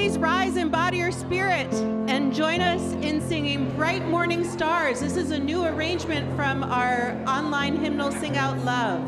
Please rise in body or spirit and join us in singing Bright Morning Stars. This is a new arrangement from our online hymnal, Sing Out Love.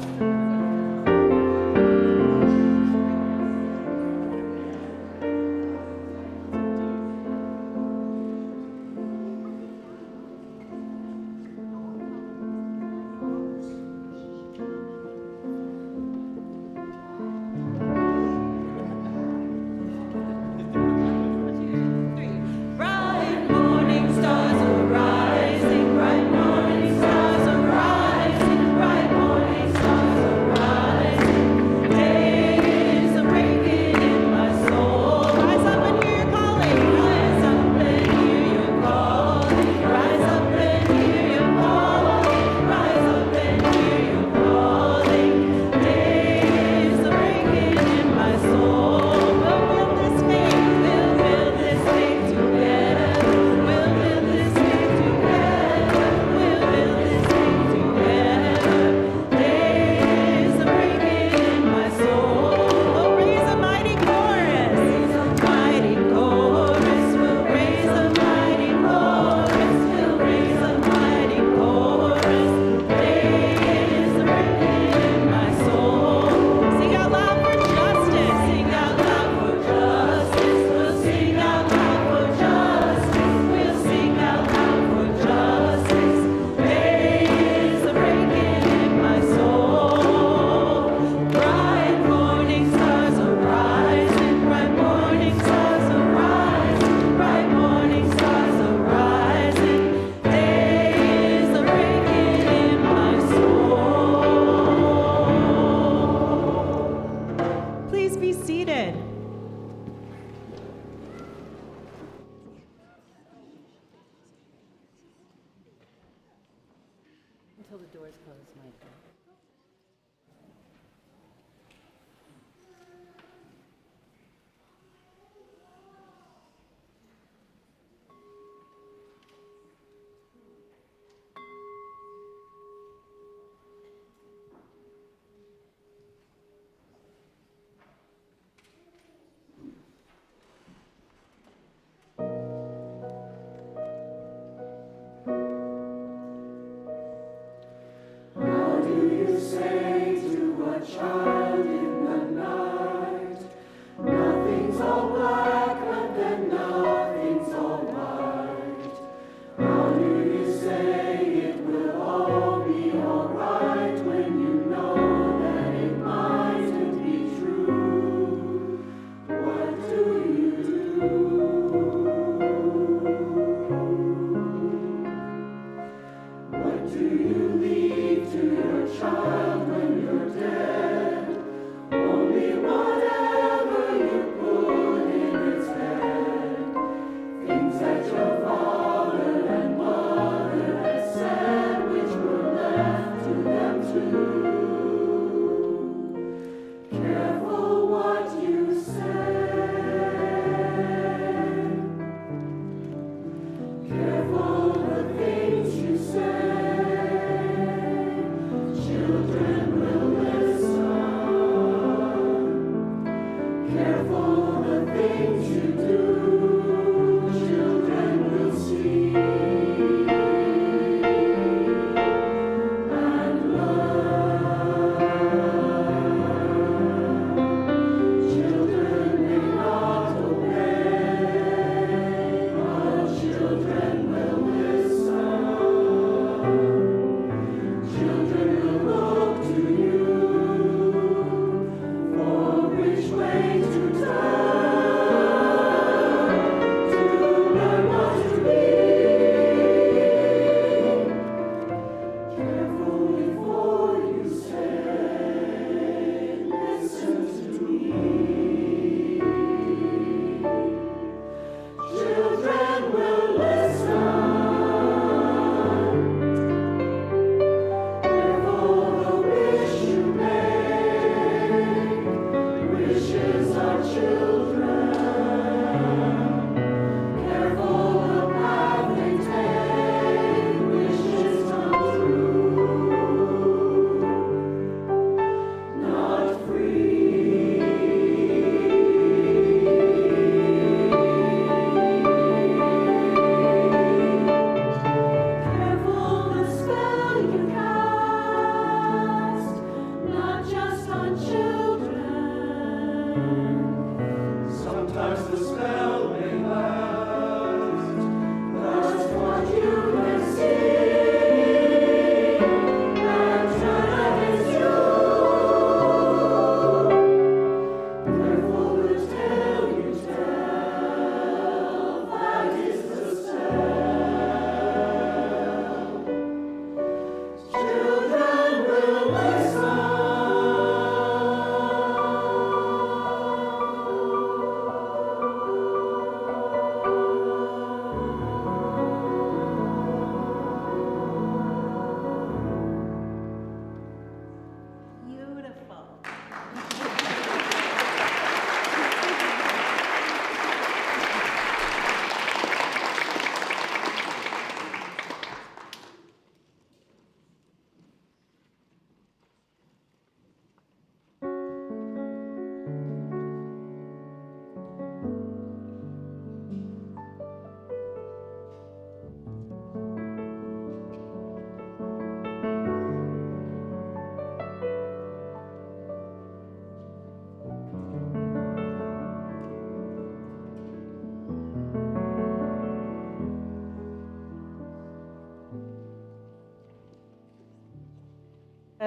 How do you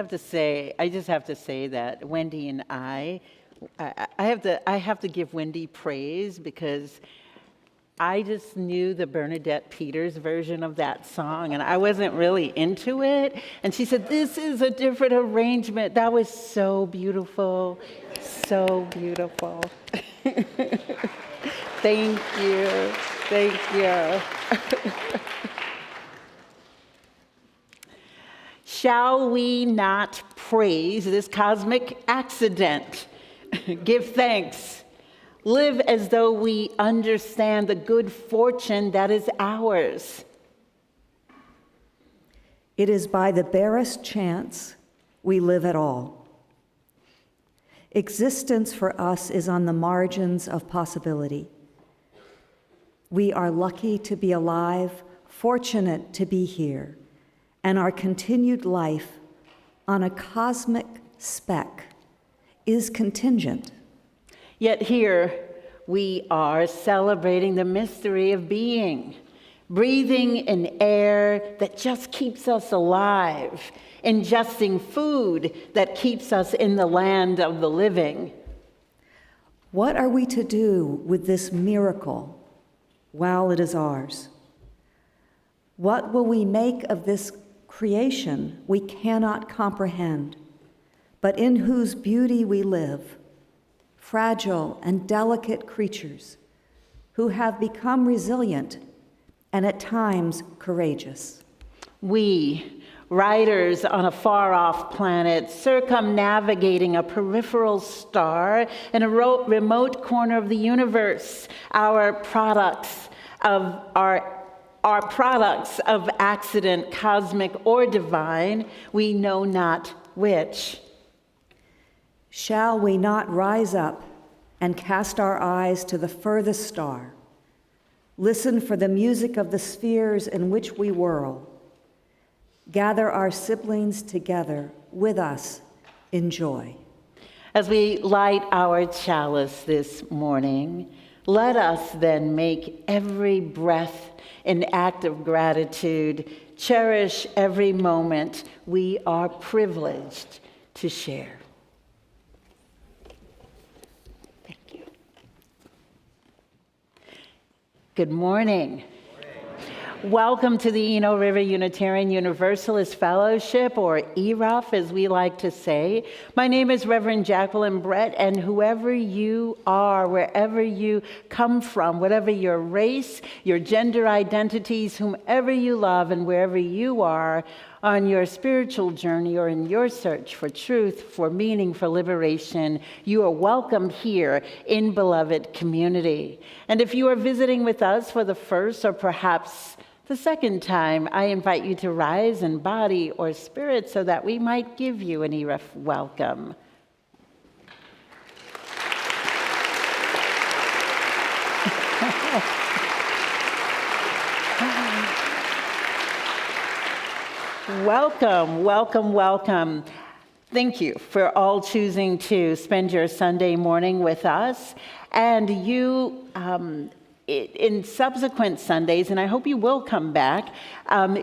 I just have to say that Wendy and I have to give Wendy praise because I just knew the Bernadette Peters version of that song and I wasn't really into it. And she said, this is a different arrangement. That was so beautiful, so beautiful. Thank you, thank you. Shall we not praise this cosmic accident? Give thanks. Live as though we understand the good fortune that is ours. It is by the barest chance we live at all. Existence for us is on the margins of possibility. We are lucky to be alive, fortunate to be here, and our continued life on a cosmic speck is contingent. Yet here we are celebrating the mystery of being, breathing in air that just keeps us alive, ingesting food that keeps us in the land of the living. What are we to do with this miracle while it is ours? What will we make of this creation we cannot comprehend, but in whose beauty we live, fragile and delicate creatures who have become resilient and at times courageous? We, riders on a far-off planet, circumnavigating a peripheral star in a remote corner of the universe, our products of accident, cosmic or divine, we know not which. Shall we not rise up and cast our eyes to the furthest star, listen for the music of the spheres in which we whirl, gather our siblings together with us in joy? As we light our chalice this morning, let us then make every breath an act of gratitude, cherish every moment we are privileged to share. Thank you. Good morning. Welcome to the Eno River Unitarian Universalist Fellowship, or ERUUF, as we like to say. My name is Reverend Jacqueline Brett, and whoever you are, wherever you come from, whatever your race, your gender identities, whomever you love, and wherever you are on your spiritual journey or in your search for truth, for meaning, for liberation, you are welcome here in beloved community. And if you are visiting with us for the first or perhaps the second time, I invite you to rise in body or spirit so that we might give you an ERUUF welcome. Welcome, welcome, welcome. Thank you for all choosing to spend your Sunday morning with us. And you, in subsequent Sundays, and I hope you will come back,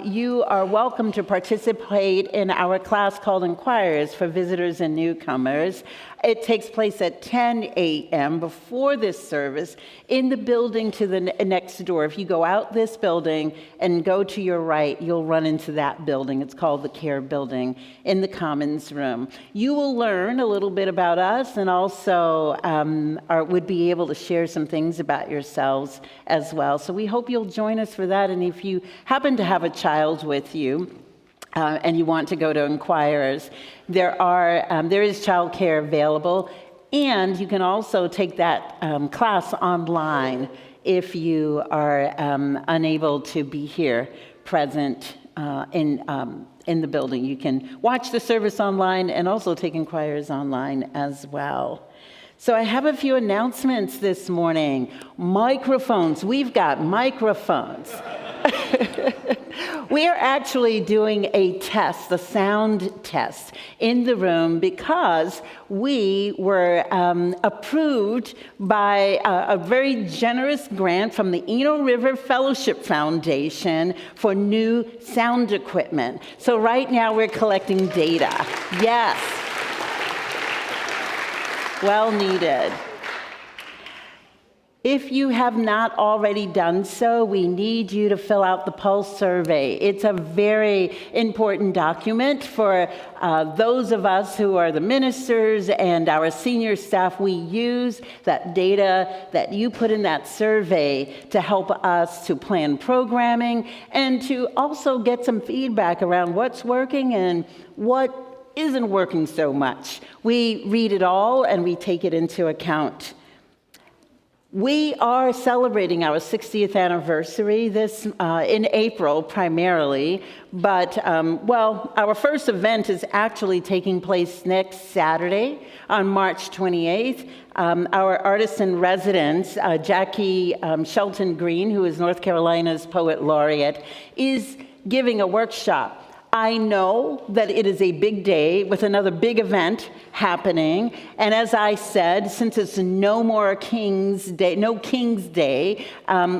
you are welcome to participate in our class called Inquirers for visitors and newcomers. It takes place at 10 a.m. before this service in the building to the next door. If you go out this building and go to your right, you'll run into that building. It's called the Care Building in the Commons Room. You will learn a little bit about us and also would be able to share some things about yourselves as well. So we hope you'll join us for that. And if you happen to have a child with you, and you want to go to Inquirers, there is childcare available, and you can also take that class online if you are unable to be here present in the building. You can watch the service online and also take Inquirers online as well. So I have a few announcements this morning. Microphones. We've got microphones. We are actually doing a test, the sound test, in the room because we were approved by a very generous grant from the Eno River Fellowship Foundation for new sound equipment. So right now we're collecting data. Yes. Well needed. If you have not already done so, we need you to fill out the Pulse survey. It's a very important document for those of us who are the ministers and our senior staff. We use that data that you put in that survey to help us to plan programming and to also get some feedback around what's working and what isn't working so much. We read it all and we take it into account. We are celebrating our 60th anniversary this in April primarily, but our first event is actually taking place next Saturday on March 28th. Our artist in residence, Jackie Shelton Green, who is North Carolina's Poet Laureate, is giving a workshop. I know that it is a big day with another big event happening. And as I said, since it's no King's Day,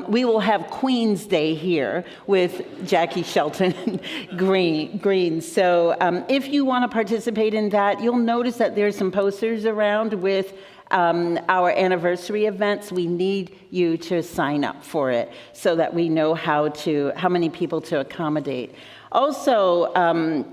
we will have Queen's Day here with Jackie Shelton Green. So if you want to participate in that, you'll notice that there's some posters around with our anniversary events. We need you to sign up for it so that we know how many people to accommodate. Also,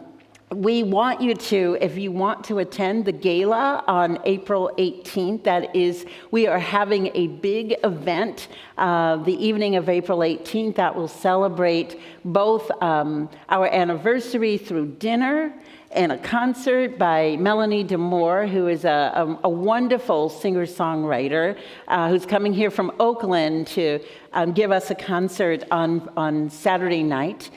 we want you to, if you want to attend the gala on April 18th, we are having a big event the evening of April 18th that will celebrate both our anniversary through dinner and a concert by Melanie DeMoore, who is a wonderful singer-songwriter who's coming here from Oakland to give us a concert on Saturday night.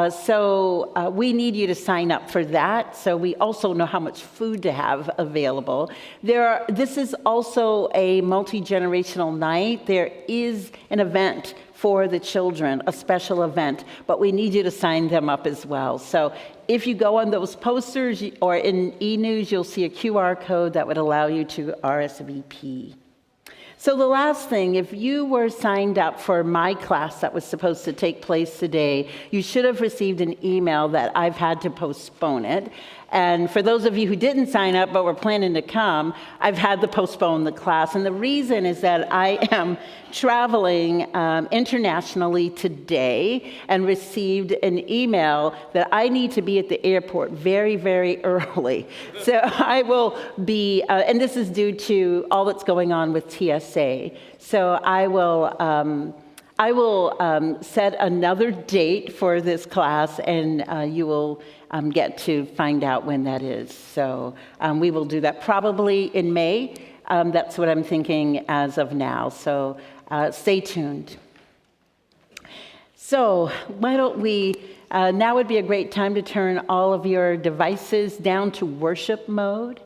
So we need you to sign up for that, so we also know how much food to have available. This is also a multi-generational night. There is an event for the children, a special event, but we need you to sign them up as well. So if you go on those posters or in e-news, you'll see a QR code that would allow you to RSVP. So the last thing, if you were signed up for my class that was supposed to take place today, you should have received an email that I've had to postpone it. And for those of you who didn't sign up but were planning to come, I've had to postpone the class. And the reason is that I am traveling internationally today and received an email that I need to be at the airport very, very early. So I will be, and this is due to all that's going on with TSA. So I will set another date for this class, and you will get to find out when that is. So we will do that probably in May. That's what I'm thinking as of now. So stay tuned. So why don't we, now would be a great time to turn all of your devices down to worship mode.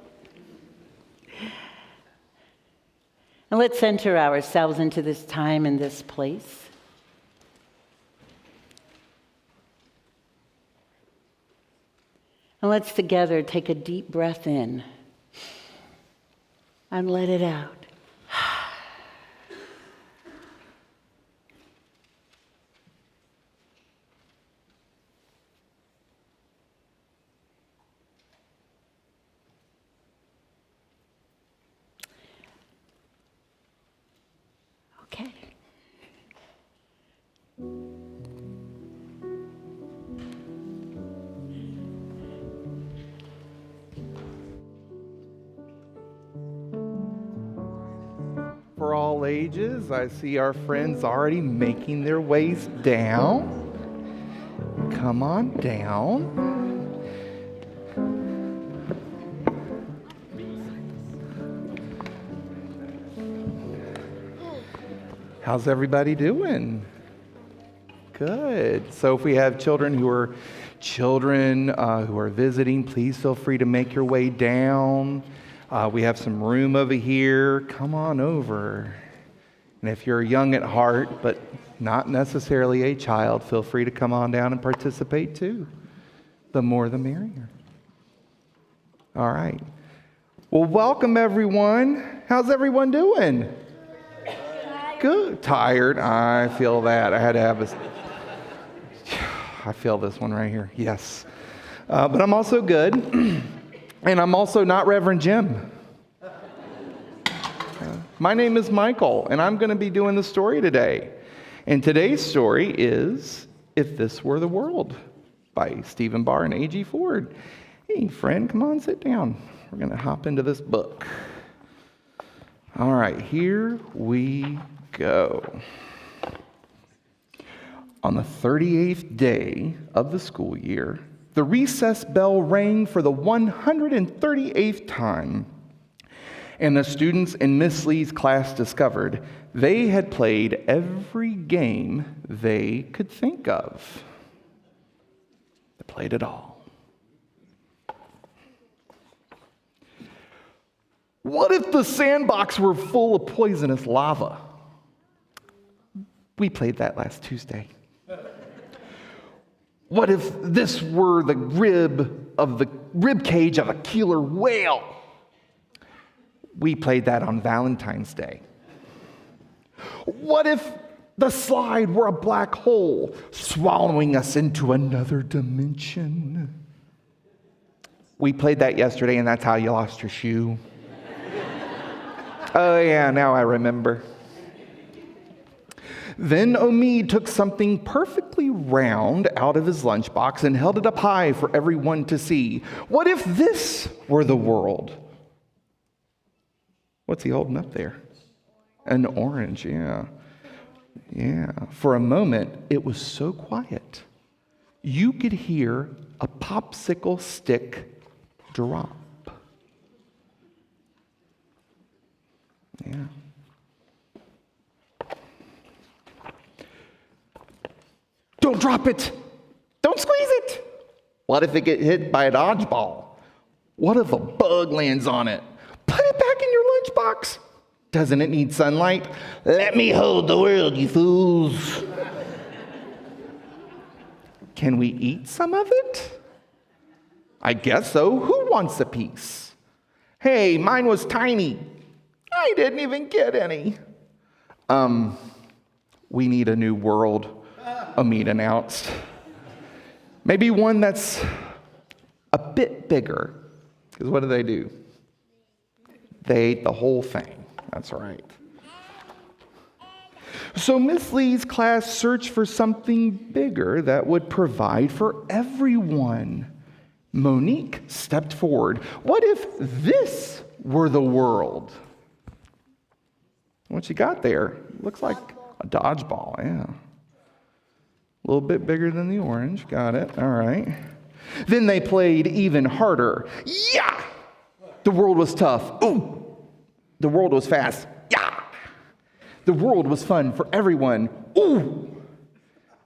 And let's center ourselves into this time and this place. And let's together take a deep breath in and let it out. Okay. For all ages, I see our friends already making their ways down. Come on down. How's everybody doing? Good. So if we have children who are visiting, please feel free to make your way down. We have some room over here. Come on over. And if you're young at heart, but not necessarily a child, feel free to come on down and participate too. The more the merrier. All right. Well, welcome everyone. How's everyone doing? Good. Tired. I feel that. I had to have this. I feel this one right here. Yes. But I'm also good. And I'm also not Reverend Jim. My name is Michael, and I'm going to be doing the story today. And today's story is If This Were the World by Stephen Barr and A.G. Ford. Hey, friend, come on, sit down. We're going to hop into this book. All right, here we go. On the 38th day of the school year, the recess bell rang for the 138th time, and the students in Miss Lee's class discovered they had played every game they could think of. They played it all. What if the sandbox were full of poisonous lava? We played that last Tuesday. What if this were the rib cage of a killer whale? We played that on Valentine's Day. What if the slide were a black hole swallowing us into another dimension? We played that yesterday, and that's how you lost your shoe. Oh yeah, now I remember. Then Omid took something perfectly round out of his lunchbox and held it up high for everyone to see. What if this were the world? What's he holding up there? An orange, yeah. Yeah. For a moment, it was so quiet. You could hear a popsicle stick drop. Yeah. Don't drop it. Don't squeeze it. What if it gets hit by a dodgeball? What if a bug lands on it? Put it back in your lunchbox. Doesn't it need sunlight? Let me hold the world, you fools. Can we eat some of it? I guess so. Who wants a piece? Hey, mine was tiny. I didn't even get any. We need a new world, Omid announced. Maybe one that's a bit bigger. Because what do? They ate the whole thing. That's right. So Miss Lee's class searched for something bigger that would provide for everyone. Monique stepped forward. What if this were the world? What you got there? Looks like a dodgeball, yeah. A little bit bigger than the orange. Got it. All right. Then they played even harder. Yeah! The world was tough. Ooh! The world was fast. Yeah! The world was fun for everyone. Ooh!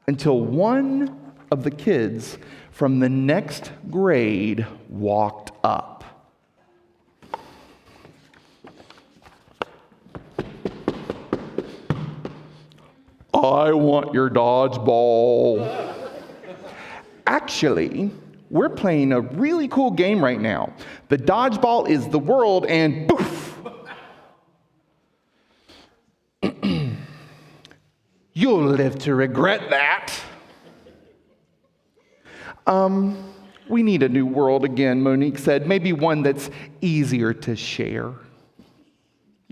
Until one of the kids from the next grade walked up. I want your dodgeball. Actually, we're playing a really cool game right now. The dodgeball is the world, and poof! You'll live to regret that. We need a new world again, Monique said. Maybe one that's easier to share.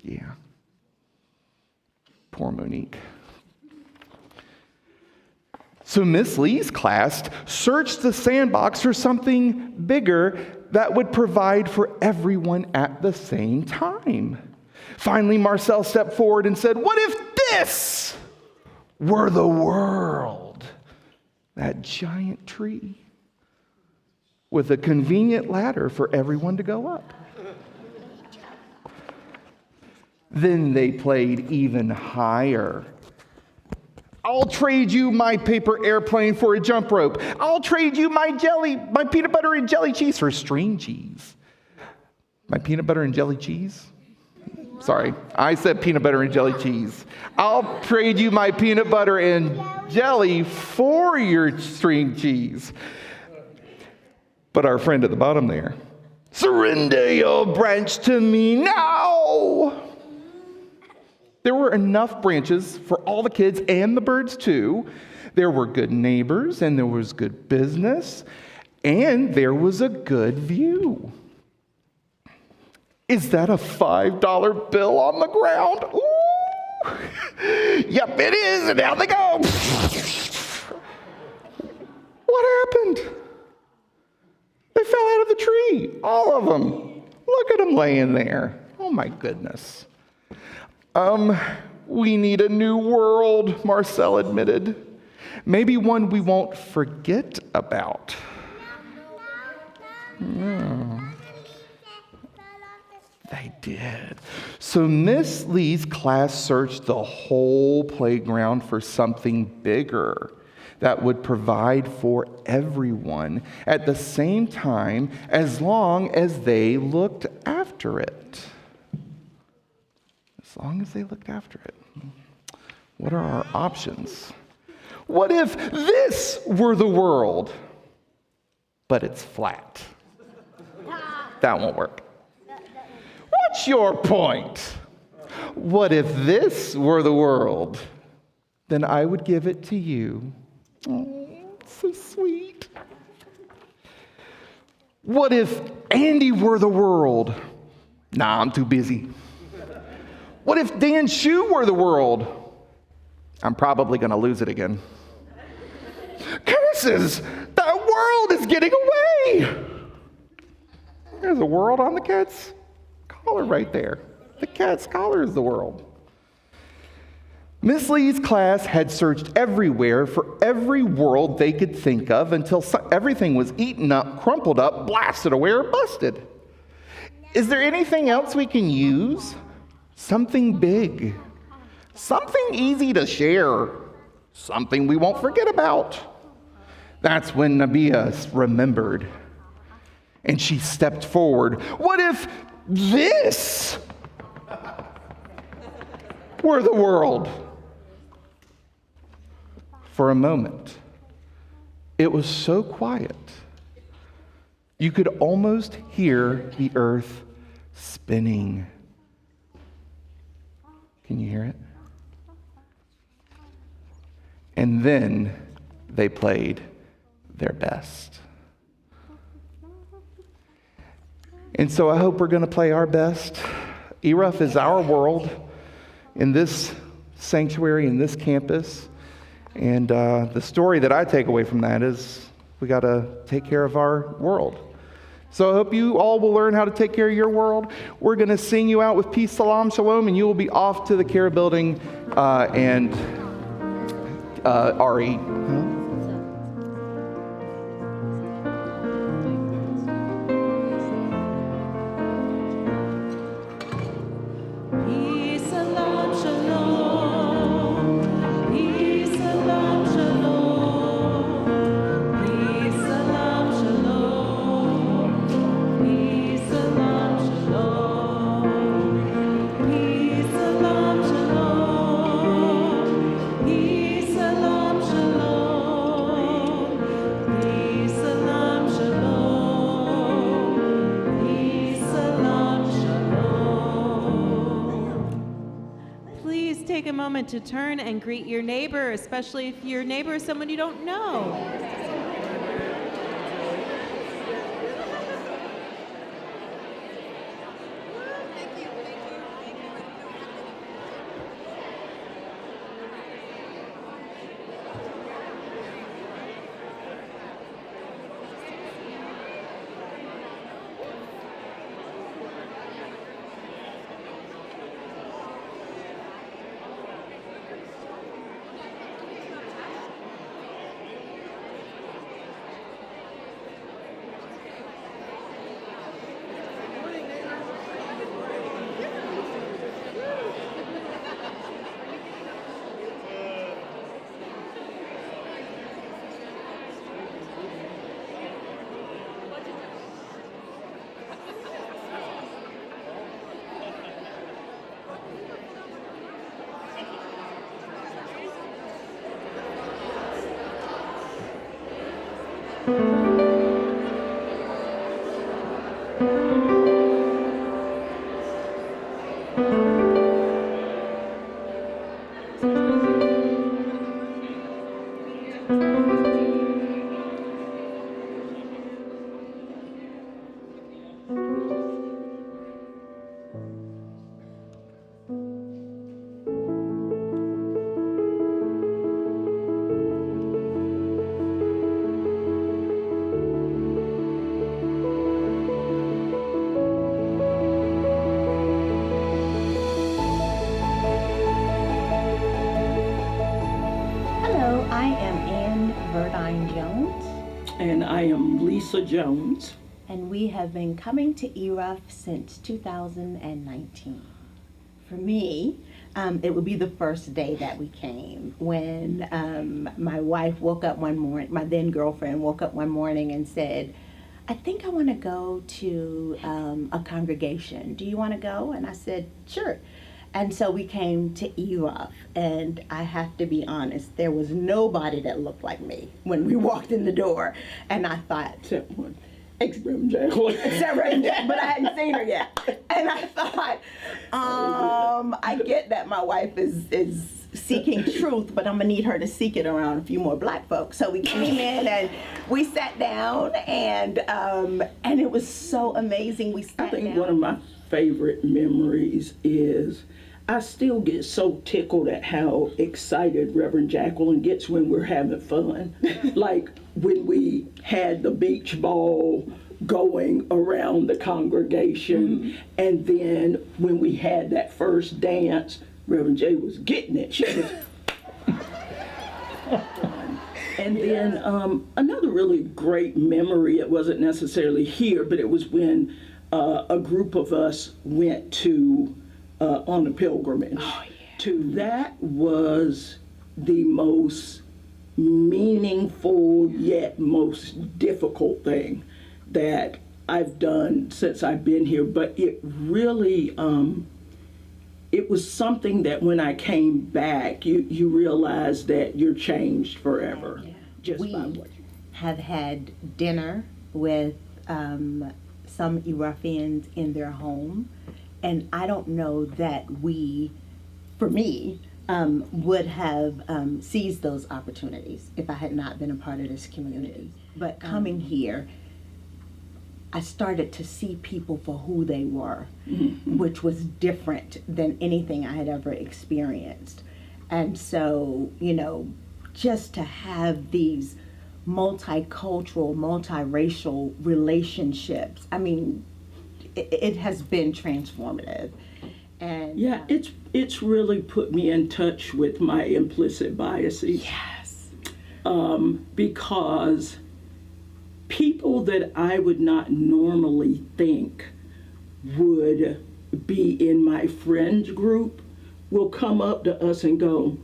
Yeah. Poor Monique. So Miss Lee's class searched the sandbox for something bigger that would provide for everyone at the same time. Finally, Marcel stepped forward and said, "What if this were the world?" That giant tree with a convenient ladder for everyone to go up. Then they played even higher. I'll trade you my paper airplane for a jump rope. I'll trade you my peanut butter and jelly cheese for string cheese. My peanut butter and jelly cheese? Sorry, I said peanut butter and jelly cheese. I'll trade you my peanut butter and jelly for your string cheese. But our friend at the bottom there, surrender your branch to me now. There were enough branches for all the kids and the birds too. There were good neighbors, and there was good business, and there was a good view. Is that a $5 bill on the ground? Ooh. Yep, it is, and down they go. What happened? They fell out of the tree, all of them. Look at them laying there. Oh my goodness. We need a new world, Marcel admitted. Maybe one we won't forget about. They did. So Miss Lee's class searched the whole playground for something bigger that would provide for everyone at the same time, as long as they looked after it. As long as they looked after it. What are our options? What if this were the world, but it's flat? That won't work. What's your point? What if this were the world? Then I would give it to you. Oh, so sweet. What if Andy were the world? Nah, I'm too busy. What if Dan's shoe were the world? I'm probably going to lose it again. Curses! That world is getting away! There's a world on the cat's collar right there. The cat's collar is the world. Miss Lee's class had searched everywhere for every world they could think of until everything was eaten up, crumpled up, blasted away, or busted. Is there anything else we can use? Something big. Something easy to share. Something we won't forget about. That's when Nabia remembered. And she stepped forward. What if this were the world? For a moment, it was so quiet, you could almost hear the earth spinning. Can you hear it? And then they played their best. And so I hope we're going to play our best. ERUUF is our world in this sanctuary, in this campus. And the story that I take away from that is we got to take care of our world. So I hope you all will learn how to take care of your world. We're going to sing you out with Peace, Salam, Shalom, and you will be off to the care building and Ari. Huh? Shalom, shalom. to turn and greet your neighbor, especially if your neighbor is someone you don't know. And I am Lisa Jones. And we have been coming to ERUUF since 2019. For me, it would be the first day that we came when my wife woke up one morning, my then girlfriend woke up one morning and said, I think I want to go to a congregation. Do you want to go? And I said, sure. And so we came to ERUUF, and I have to be honest, there was nobody that looked like me when we walked in the door. And I thought, Except one. Reverend Jacqueline. Except Reverend Jacqueline, but I hadn't seen her yet. And I thought, I get that my wife is seeking truth, but I'm gonna need her to seek it around a few more black folks. So we came in and we sat down, and it was so amazing. We sat down. I think one of my favorite memories is I still get so tickled at how excited Reverend Jacqueline gets when we're having fun. Like when we had the beach ball going around the congregation, and then when we had that first dance, Reverend J was getting it. She was And then another really great memory, it wasn't necessarily here, but it was when a group of us went to on a pilgrimage. That was the most meaningful yet most difficult thing that I've done since I've been here. But it really, it was something that when I came back, you realize that you're changed forever. Just We by what you have had dinner with some ERUUFians in their home, and I don't know that we, for me, would have seized those opportunities if I had not been a part of this community. But coming here, I started to see people for who they were, which was different than anything I had ever experienced. And so, you know, just to have these multicultural, multiracial relationships, I mean, it has been transformative. And Yeah, it's really put me in touch with my implicit biases. yes, Because people that I would not normally think would be in my friends group will come up to us and go,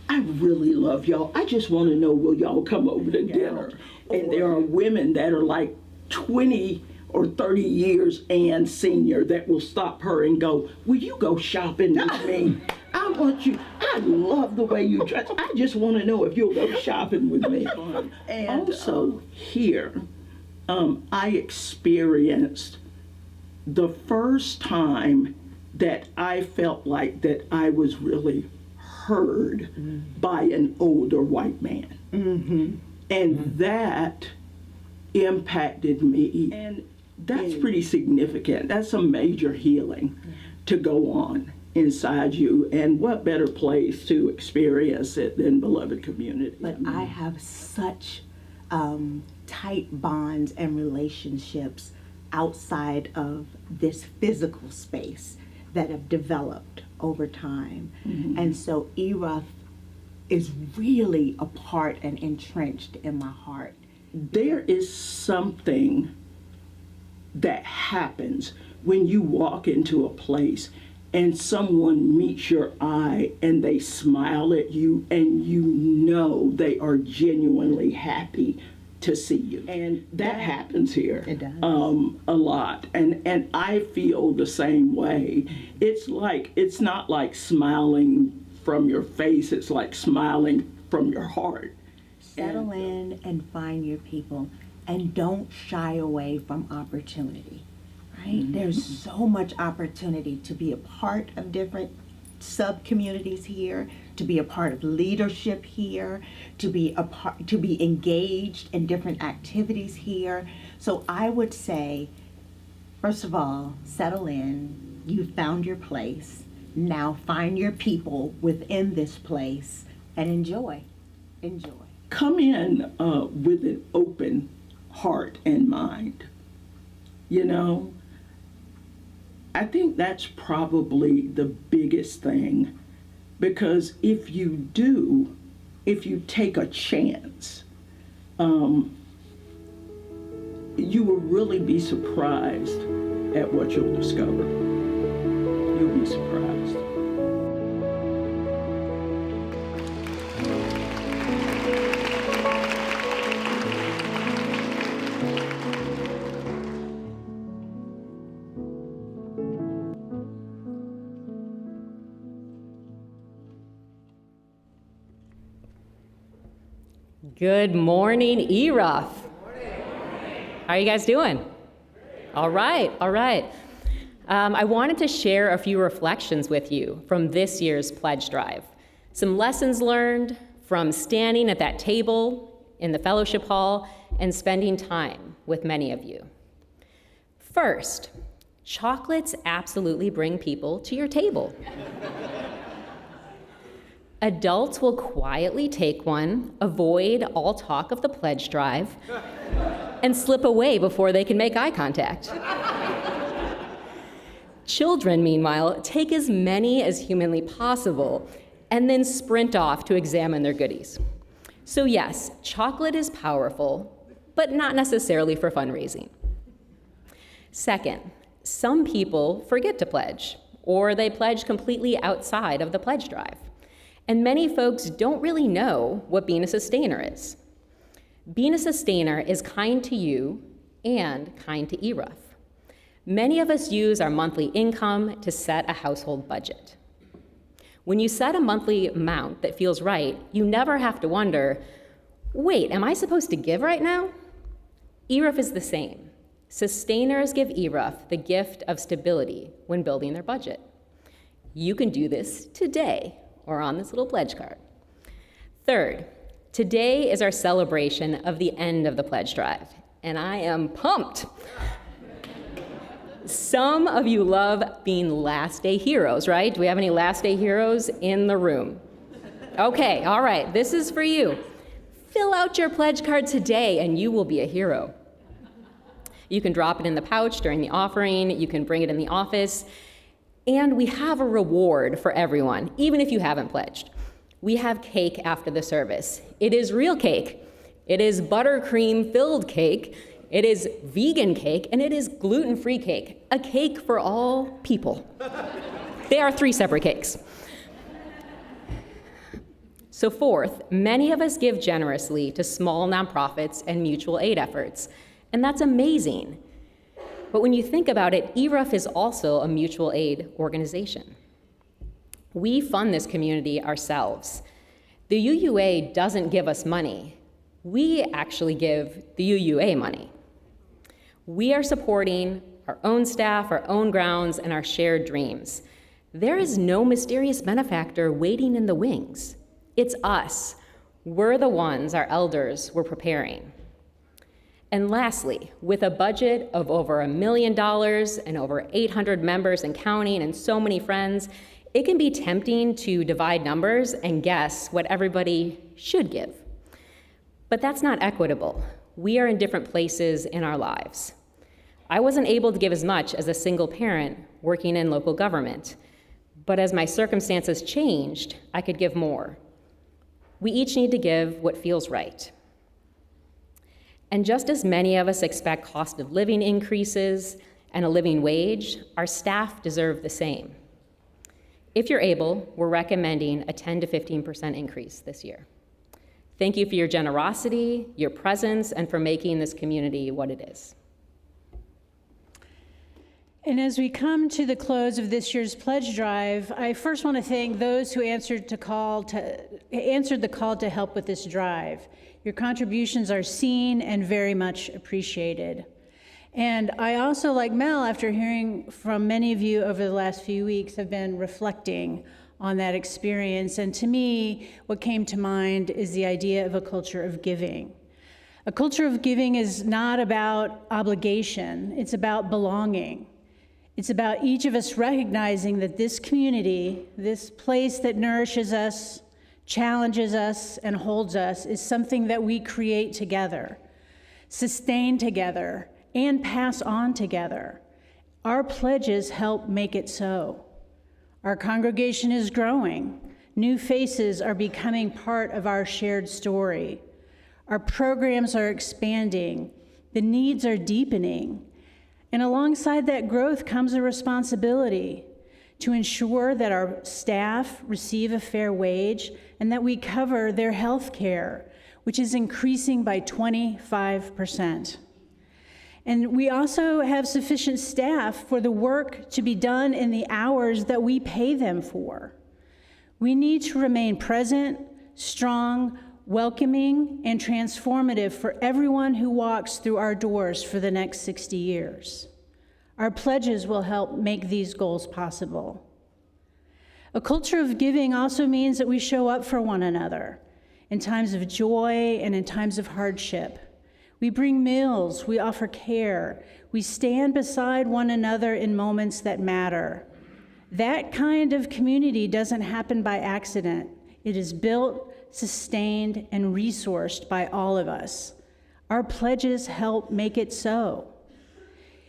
I really love y'all. I just want to know, will y'all come over to dinner? And there are women that are like 20 or 30 years and senior that will stop her and go, will you go shopping with me? I want you, I love the way you dress. I just want to know if you'll go shopping with me. And also here, I experienced the first time that I felt like that I was really heard by an older white man. And that impacted me. And that's pretty significant. That's a major healing to go on inside you. And what better place to experience it than beloved community? But I have such tight bonds and relationships outside of this physical space that have developed over time. And so ERUUF is really a part and entrenched in my heart. There is something that happens when you walk into a place and someone meets your eye and they smile at you and you know they are genuinely happy to see you. And that happens here. It does. A lot. And I feel the same way. It's not like smiling from your face, it's like smiling from your heart. Settle in and find your people, and don't shy away from opportunity, right? There's so much opportunity to be a part of different sub-communities here, to be a part of leadership here, to be engaged in different activities here. So I would say, first of all, settle in. You found your place. Now find your people within this place and enjoy. Enjoy. Come in with an open heart and mind. You know, I think that's probably the biggest thing, because if you take a chance, you will really be surprised at what you'll discover. You'll be surprised. Good morning, ERUUF. How are you guys doing? All right, all right. I wanted to share a few reflections with you from this year's pledge drive. Some lessons learned from standing at that table in the fellowship hall and spending time with many of you. First, chocolates absolutely bring people to your table. Adults will quietly take one, avoid all talk of the pledge drive, and slip away before they can make eye contact. Children, meanwhile, take as many as humanly possible and then sprint off to examine their goodies. So yes, chocolate is powerful, but not necessarily for fundraising. Second, some people forget to pledge, or they pledge completely outside of the pledge drive. And many folks don't really know what being a sustainer is. Being a sustainer is kind to you and kind to ERUUF. Many of us use our monthly income to set a household budget. When you set a monthly amount that feels right, you never have to wonder, wait, am I supposed to give right now? ERUUF is the same. Sustainers give ERUUF the gift of stability when building their budget. You can do this today, or on this little pledge card. Third, today is our celebration of the end of the pledge drive, and I am pumped. Some of you love being last day heroes, right? Do we have any last day heroes in the room? Okay, all right, this is for you. Fill out your pledge card today and you will be a hero. You can drop it in the pouch during the offering, you can bring it in the office, and we have a reward for everyone, even if you haven't pledged. We have cake after the service. It is real cake. It is buttercream filled cake. It is vegan cake, and it is gluten-free cake. A cake for all people. They are 3 separate cakes. So fourth, many of us give generously to small nonprofits and mutual aid efforts, and that's amazing. But when you think about it, ERUUF is also a mutual aid organization. We fund this community ourselves. The UUA doesn't give us money. We actually give the UUA money. We are supporting our own staff, our own grounds, and our shared dreams. There is no mysterious benefactor waiting in the wings. It's us. We're the ones our elders were preparing. And lastly, with a budget of over $1 million and over 800 members and counting and so many friends, it can be tempting to divide numbers and guess what everybody should give. But that's not equitable. We are in different places in our lives. I wasn't able to give as much as a single parent working in local government, but as my circumstances changed, I could give more. We each need to give what feels right. And just as many of us expect cost of living increases and a living wage, our staff deserve the same. If you're able, we're recommending a 10 to 15% increase this year. Thank you for your generosity, your presence, and for making this community what it is. And as we come to the close of this year's pledge drive, I first want to thank those who answered the call to help with this drive. Your contributions are seen and very much appreciated. And I also, like Mel, after hearing from many of you over the last few weeks, have been reflecting on that experience. And to me, what came to mind is the idea of a culture of giving. A culture of giving is not about obligation, it's about belonging. It's about each of us recognizing that this community, this place that nourishes us, challenges us, and holds us, is something that we create together, sustain together, and pass on together. Our pledges help make it so. Our congregation is growing. New faces are becoming part of our shared story. Our programs are expanding. The needs are deepening. And alongside that growth comes a responsibility to ensure that our staff receive a fair wage and that we cover their health care, which is increasing by 25%. And we also have sufficient staff for the work to be done in the hours that we pay them for. We need to remain present, strong, welcoming, and transformative for everyone who walks through our doors for the next 60 years. Our pledges will help make these goals possible. A culture of giving also means that we show up for one another in times of joy and in times of hardship. We bring meals, we offer care, we stand beside one another in moments that matter. That kind of community doesn't happen by accident. It is built, sustained, and resourced by all of us. Our pledges help make it so.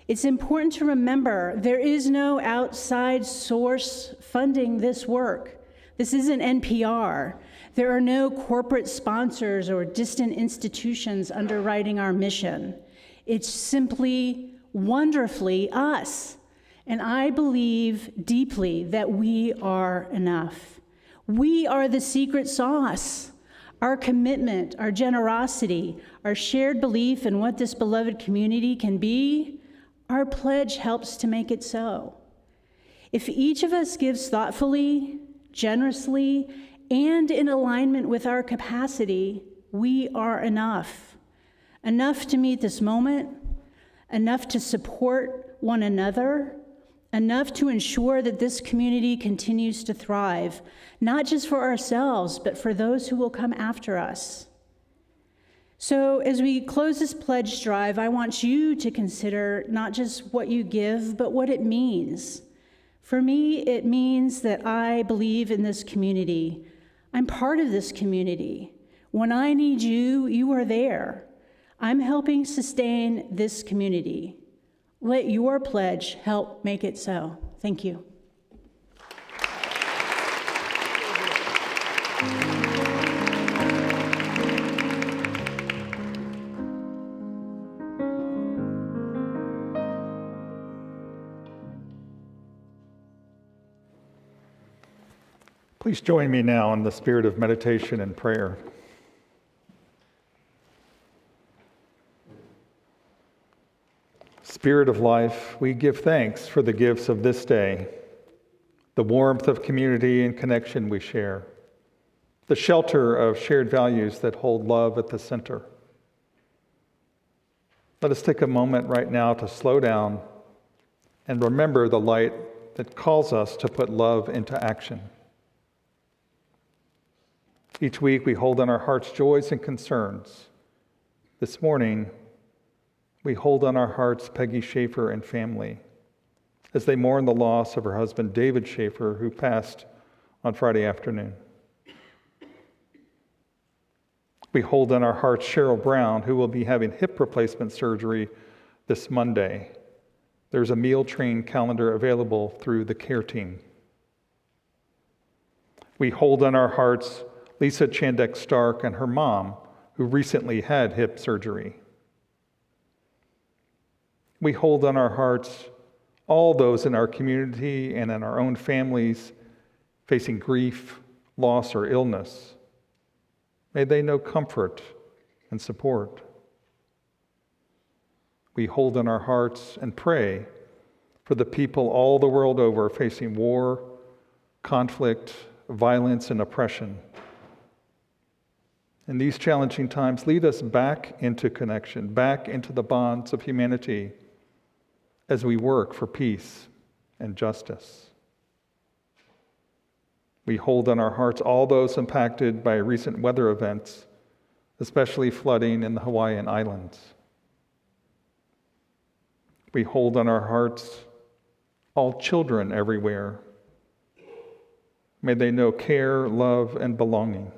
It's important to remember there is no outside source funding this work. This isn't NPR. There are no corporate sponsors or distant institutions underwriting our mission. It's simply, wonderfully us. And I believe deeply that we are enough. We are the secret sauce. Our commitment, our generosity, our shared belief in what this beloved community can be, our pledge helps to make it so. If each of us gives thoughtfully, generously, and in alignment with our capacity, we are enough. Enough to meet this moment, enough to support one another, enough to ensure that this community continues to thrive, not just for ourselves, but for those who will come after us. So as we close this pledge drive, I want you to consider not just what you give, but what it means. For me, it means that I believe in this community. I'm part of this community. When I need you, you are there. I'm helping sustain this community. Let your pledge help make it so. Thank you. Please join me now in the spirit of meditation and prayer. Spirit of life, we give thanks for the gifts of this day, the warmth of community and connection we share, the shelter of shared values that hold love at the center. Let us take a moment right now to slow down and remember the light that calls us to put love into action. Each week we hold in our hearts joys and concerns. This morning, we hold on our hearts Peggy Schaefer and family as they mourn the loss of her husband David Schaefer, who passed on Friday afternoon. We hold in our hearts Cheryl Brown, who will be having hip replacement surgery this Monday. There's a meal train calendar available through the care team. We hold in our hearts Lisa Chandek Stark and her mom, who recently had hip surgery. We hold in our hearts all those in our community and in our own families facing grief, loss, or illness. May they know comfort and support. We hold in our hearts and pray for the people all the world over facing war, conflict, violence, and oppression. In these challenging times, lead us back into connection, back into the bonds of humanity as we work for peace and justice. We hold in our hearts all those impacted by recent weather events, especially flooding in the Hawaiian Islands. We hold in our hearts all children everywhere. May they know care, love, and belonging.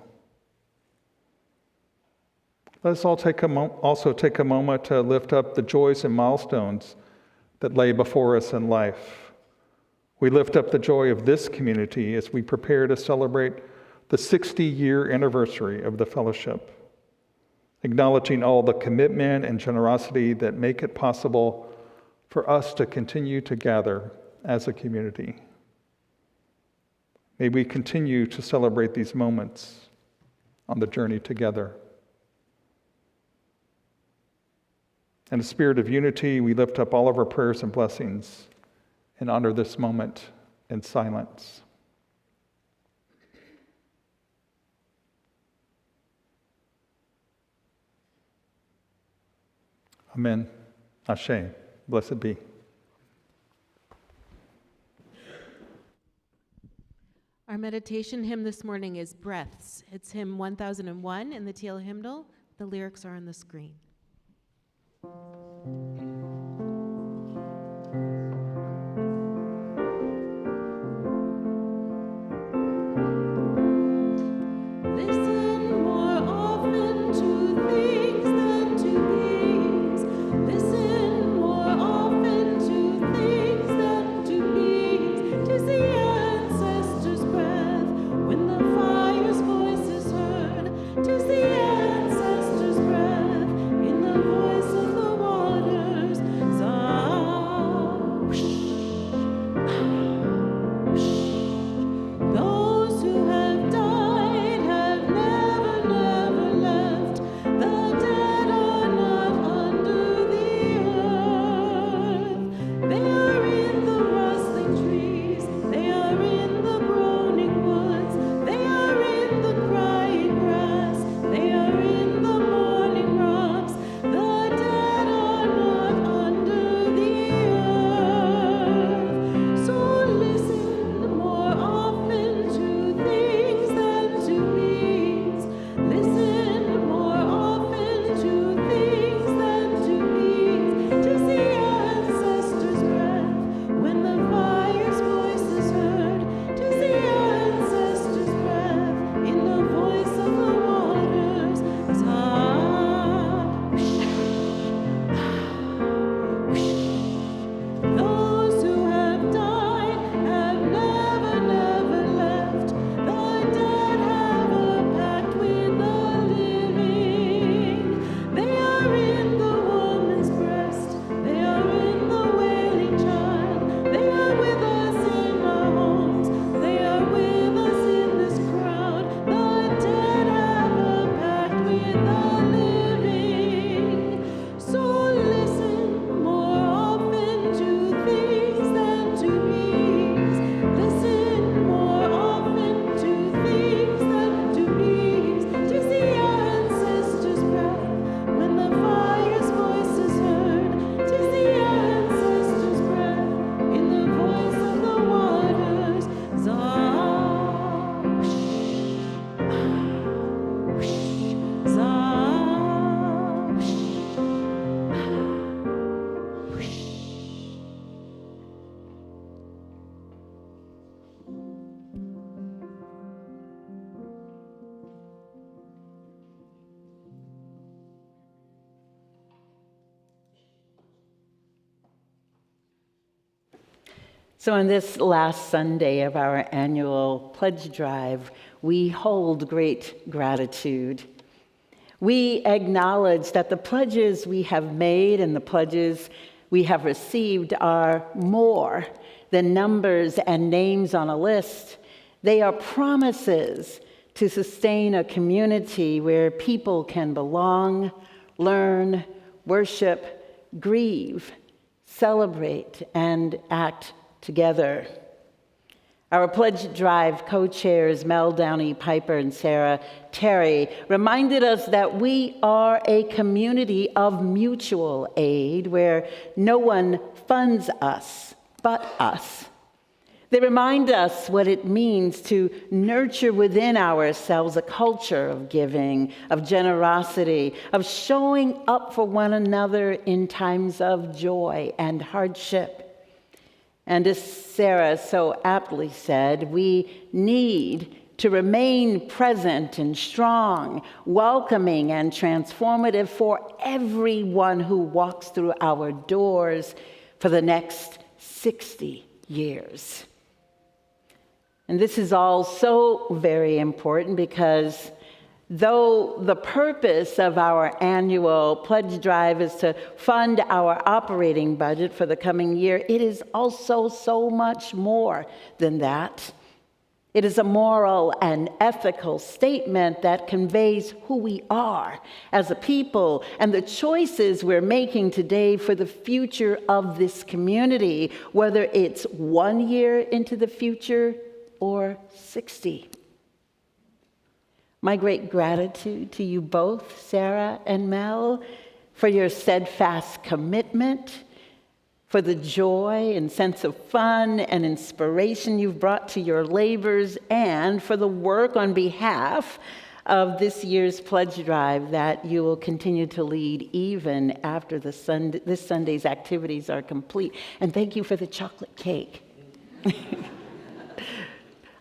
Let us all also take a moment to lift up the joys and milestones that lay before us in life. We lift up the joy of this community as we prepare to celebrate the 60-year anniversary of the fellowship, acknowledging all the commitment and generosity that make it possible for us to continue to gather as a community. May we continue to celebrate these moments on the journey together. In a spirit of unity, we lift up all of our prayers and blessings and honor this moment in silence. Amen. Ashe. Blessed be. Our meditation hymn this morning is Breaths. It's hymn 1001 in the Teal hymnal. The lyrics are on the screen. Tis the ancestors' breath in the voice of the water. So on this last Sunday of our annual pledge drive, we hold great gratitude. We acknowledge that the pledges we have made and the pledges we have received are more than numbers and names on a list. They are promises to sustain a community where people can belong, learn, worship, grieve, celebrate, and act together. Our pledge drive co-chairs Mel Downey Piper and Sarah Terry reminded us that we are a community of mutual aid where no one funds us but us. They remind us what it means to nurture within ourselves a culture of giving, of generosity, of showing up for one another in times of joy and hardship. And as Sarah so aptly said, we need to remain present and strong, welcoming and transformative for everyone who walks through our doors for the next 60 years. And this is all so very important because though the purpose of our annual pledge drive is to fund our operating budget for the coming year, it is also so much more than that. It is a moral and ethical statement that conveys who we are as a people and the choices we're making today for the future of this community, whether it's 1 year into the future or 60. My great gratitude to you both, Sarah and Mel, for your steadfast commitment, for the joy and sense of fun and inspiration you've brought to your labors, and for the work on behalf of this year's pledge drive that you will continue to lead even after this Sunday's activities are complete. And thank you for the chocolate cake.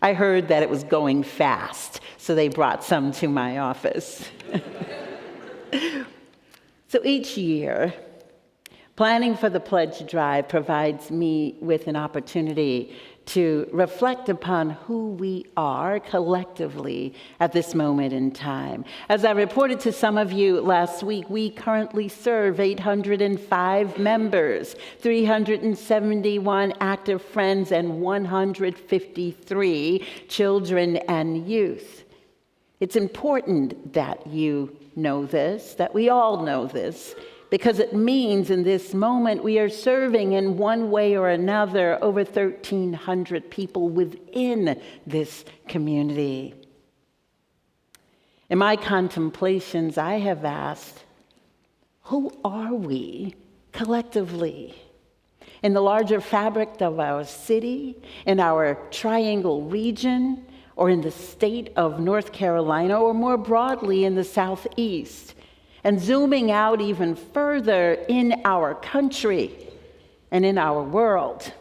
I heard that it was going fast, so they brought some to my office. So each year, planning for the pledge drive provides me with an opportunity to reflect upon who we are collectively at this moment in time. As I reported to some of you last week, we currently serve 805 members, 371 active friends, and 153 children and youth. It's important that you know this, that we all know this, because it means in this moment we are serving in one way or another over 1,300 people within this community. In my contemplations, I have asked, who are we collectively? In the larger fabric of our city, in our Triangle region, or in the state of North Carolina, or more broadly in the Southeast? And zooming out even further in our country and in our world.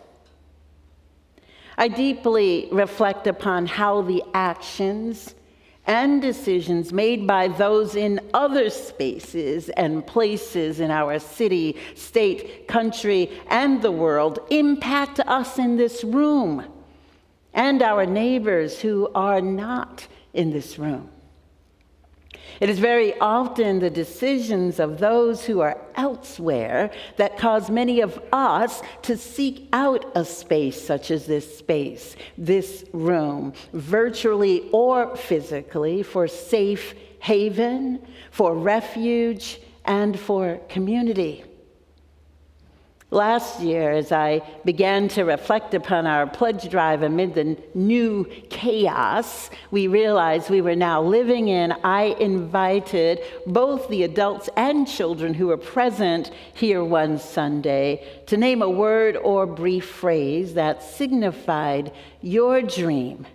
I deeply reflect upon how the actions and decisions made by those in other spaces and places in our city, state, country, and the world impact us in this room and our neighbors who are not in this room. It is very often the decisions of those who are elsewhere that cause many of us to seek out a space such as this space, this room, virtually or physically, for safe haven, for refuge, and for community. Last year, as I began to reflect upon our pledge drive amid the new chaos we realized we were now living in, I invited both the adults and children who were present here one Sunday to name a word or brief phrase that signified your dream,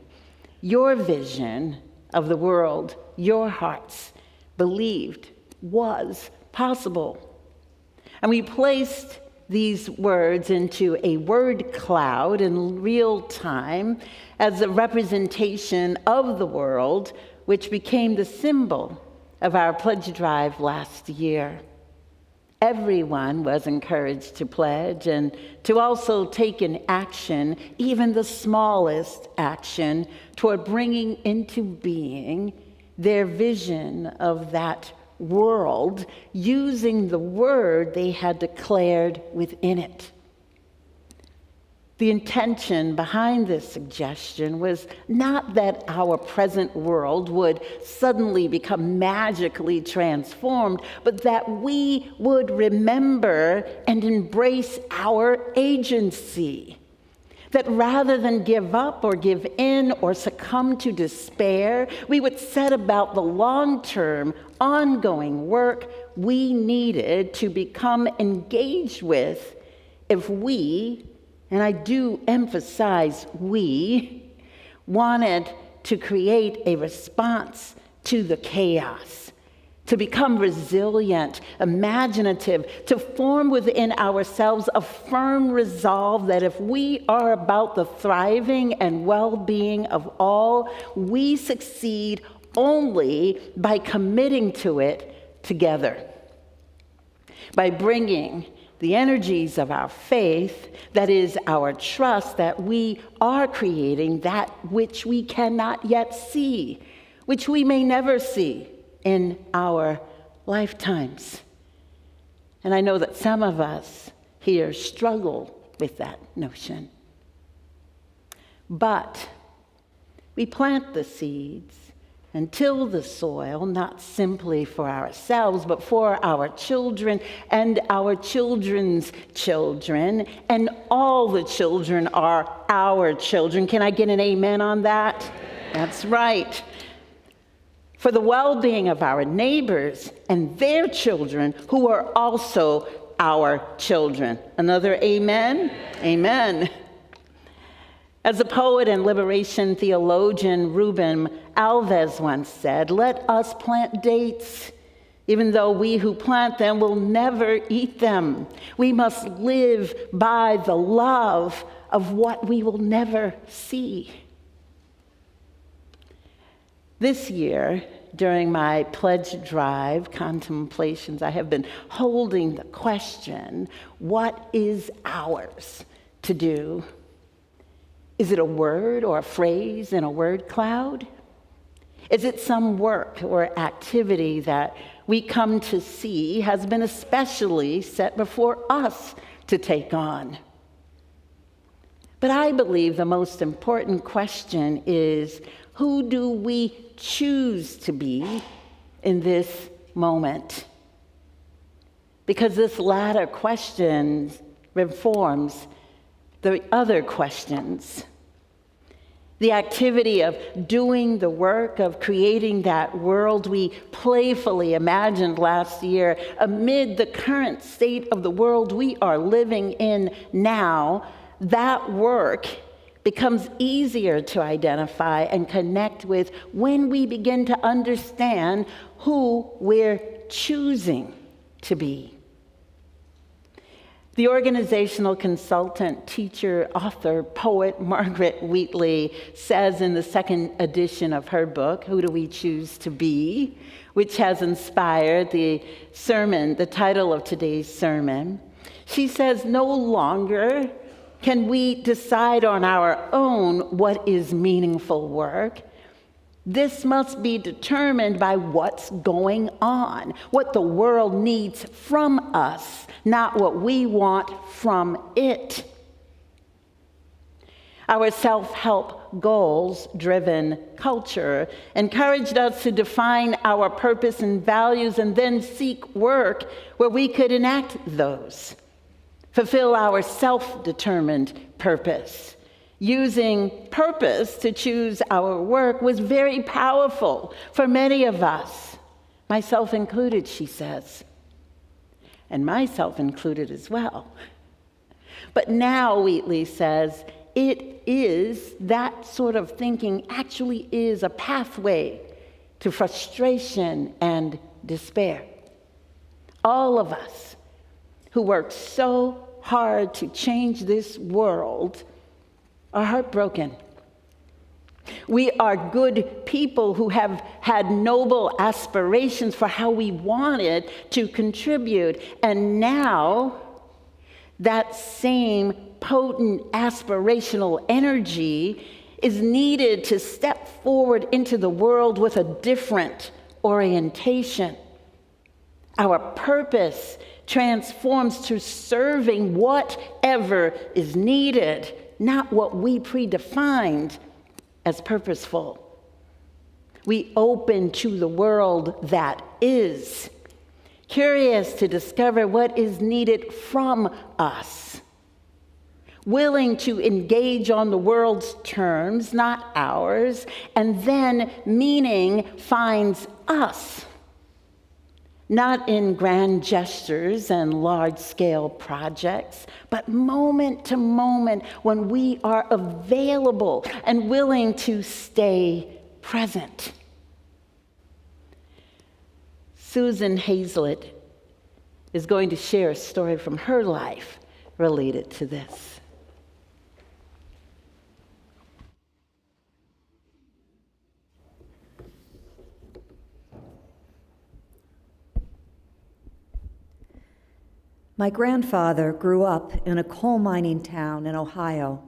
your vision of the world your hearts believed was possible. And we placed these words into a word cloud in real time as a representation of the world, which became the symbol of our pledge drive last year. Everyone was encouraged to pledge and to also take an action, even the smallest action, toward bringing into being their vision of that world using the word they had declared within it. The intention behind this suggestion was not that our present world would suddenly become magically transformed, but that we would remember and embrace our agency. That rather than give up or give in or succumb to despair, we would set about the long-term, ongoing work we needed to become engaged with if we, and I do emphasize we, wanted to create a response to the chaos, to become resilient, imaginative, to form within ourselves a firm resolve that if we are about the thriving and well-being of all, we succeed only by committing to it together, by bringing the energies of our faith, that is our trust that we are creating that which we cannot yet see, which we may never see in our lifetimes. And I know that some of us here struggle with that notion. But we plant the seeds and till the soil, not simply for ourselves, but for our children and our children's children, and all the children are our children. Can I get an amen on that? Amen. That's right. For the well-being of our neighbors and their children, who are also our children. Another amen? Amen. As the poet and liberation theologian Ruben Alves once said, "Let us plant dates, even though we who plant them will never eat them. We must live by the love of what we will never see." This year, during my pledge drive contemplations, I have been holding the question, what is ours to do? Is it a word or a phrase in a word cloud? Is it some work or activity that we come to see has been especially set before us to take on? But I believe the most important question is, who do we choose to be in this moment? Because this latter question informs the other questions. The activity of doing the work of creating that world we playfully imagined last year amid the current state of the world we are living in now, that work becomes easier to identify and connect with when we begin to understand who we're choosing to be. The organizational consultant, teacher, author, poet Margaret Wheatley says in the second edition of her book, Who Do We Choose to Be?, which has inspired the sermon, the title of today's sermon, she says, no longer can we decide on our own what is meaningful work. This must be determined by what's going on, what the world needs from us, not what we want from it. Our self-help goals-driven culture encouraged us to define our purpose and values and then seek work where we could enact those, fulfill our self-determined purpose. Using purpose to choose our work was very powerful for many of us, myself included, she says, and myself included as well. But now, Wheatley says, it is that sort of thinking actually is a pathway to frustration and despair. All of us who work so hard to change this world are heartbroken. We are good people who have had noble aspirations for how we wanted to contribute. And now, that same potent aspirational energy is needed to step forward into the world with a different orientation. Our purpose transforms to serving whatever is needed, not what we predefined as purposeful. We open to the world that is, curious to discover what is needed from us, willing to engage on the world's terms, not ours, and then meaning finds us, not in grand gestures and large-scale projects, but moment to moment when we are available and willing to stay present. Susan Hazlett is going to share a story from her life related to this. My grandfather grew up in a coal mining town in Ohio.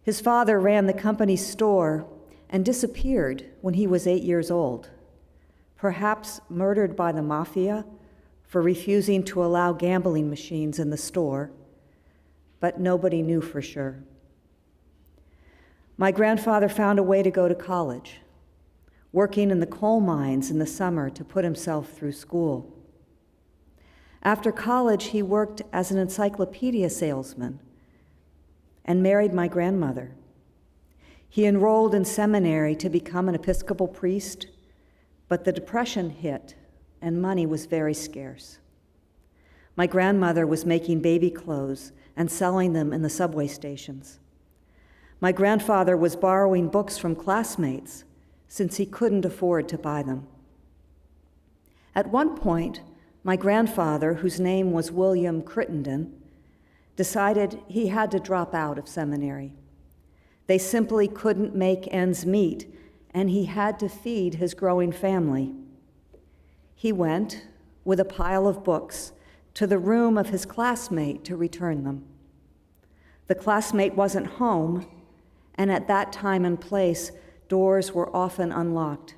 His father ran the company store and disappeared when he was 8 years old, perhaps murdered by the mafia for refusing to allow gambling machines in the store, but nobody knew for sure. My grandfather found a way to go to college, working in the coal mines in the summer to put himself through school. After college, he worked as an encyclopedia salesman and married my grandmother. He enrolled in seminary to become an Episcopal priest, but the Depression hit and money was very scarce. My grandmother was making baby clothes and selling them in the subway stations. My grandfather was borrowing books from classmates since he couldn't afford to buy them. At one point, my grandfather, whose name was William Crittenden, decided he had to drop out of seminary. They simply couldn't make ends meet, and he had to feed his growing family. He went, with a pile of books, to the room of his classmate to return them. The classmate wasn't home, and at that time and place, doors were often unlocked.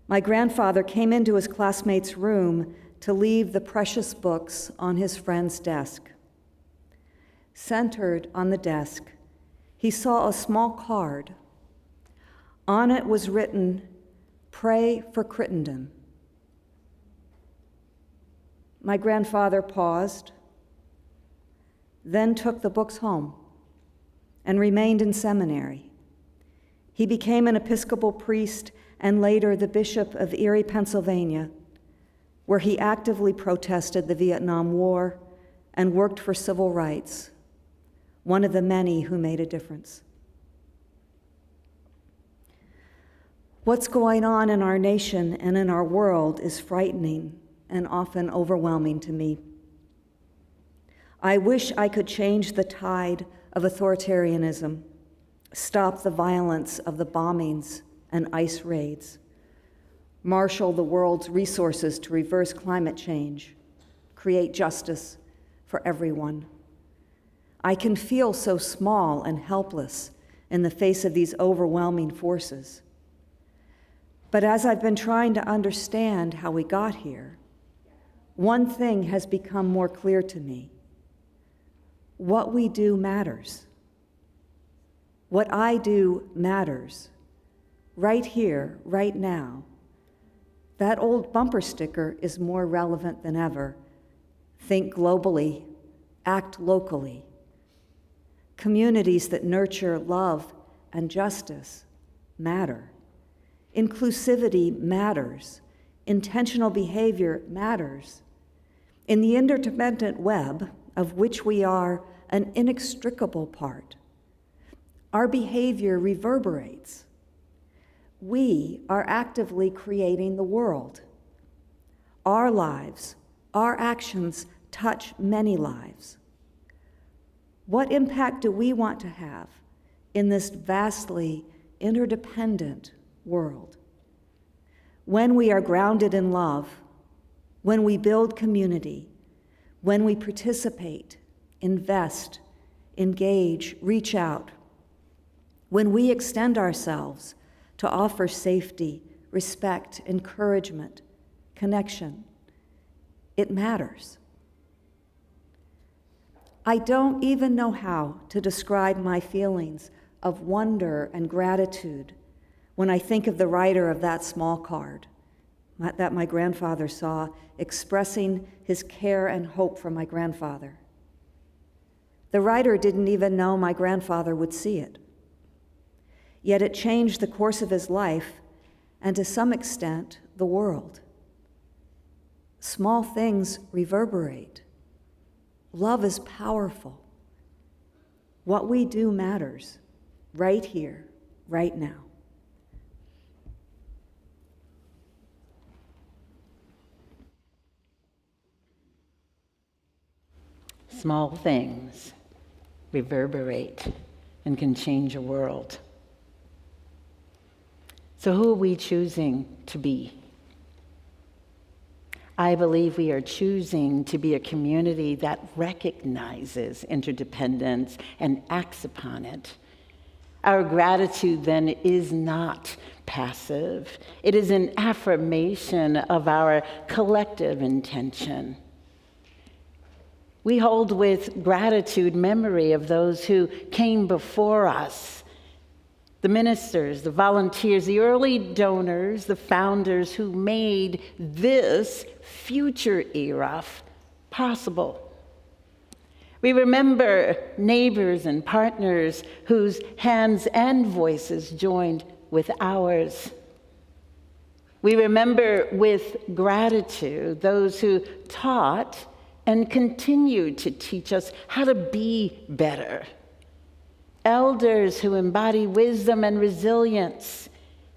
My grandfather came into his classmate's room to leave the precious books on his friend's desk. Centered on the desk, he saw a small card. On it was written, "Pray for Crittenden." My grandfather paused, then took the books home and remained in seminary. He became an Episcopal priest and later the Bishop of Erie, Pennsylvania, where he actively protested the Vietnam War and worked for civil rights, one of the many who made a difference. What's going on in our nation and in our world is frightening and often overwhelming to me. I wish I could change the tide of authoritarianism, stop the violence of the bombings and ICE raids, marshal the world's resources to reverse climate change, create justice for everyone. I can feel so small and helpless in the face of these overwhelming forces. But as I've been trying to understand how we got here, one thing has become more clear to me. What we do matters. What I do matters. Right here, right now. That old bumper sticker is more relevant than ever. Think globally, act locally. Communities that nurture love and justice matter. Inclusivity matters. Intentional behavior matters. In the interdependent web, of which we are an inextricable part, our behavior reverberates. We are actively creating the world. Our lives, our actions touch many lives. What impact do we want to have in this vastly interdependent world. When we are grounded in love, when we build community, when we participate, invest, engage, reach out, when we extend ourselves to offer safety, respect, encouragement, connection, it matters. I don't even know how to describe my feelings of wonder and gratitude when I think of the writer of that small card that my grandfather saw, expressing his care and hope for my grandfather. The writer didn't even know my grandfather would see it. Yet it changed the course of his life and, to some extent, the world. Small things reverberate. Love is powerful. What we do matters, right here, right now. Small things reverberate and can change a world. So who are we choosing to be? I believe we are choosing to be a community that recognizes interdependence and acts upon it. Our gratitude then is not passive. It is an affirmation of our collective intention. We hold with gratitude memory of those who came before us, the ministers, the volunteers, the early donors, the founders who made this future ERUUF possible. We remember neighbors and partners whose hands and voices joined with ours. We remember with gratitude those who taught and continue to teach us how to be better. Elders who embody wisdom and resilience,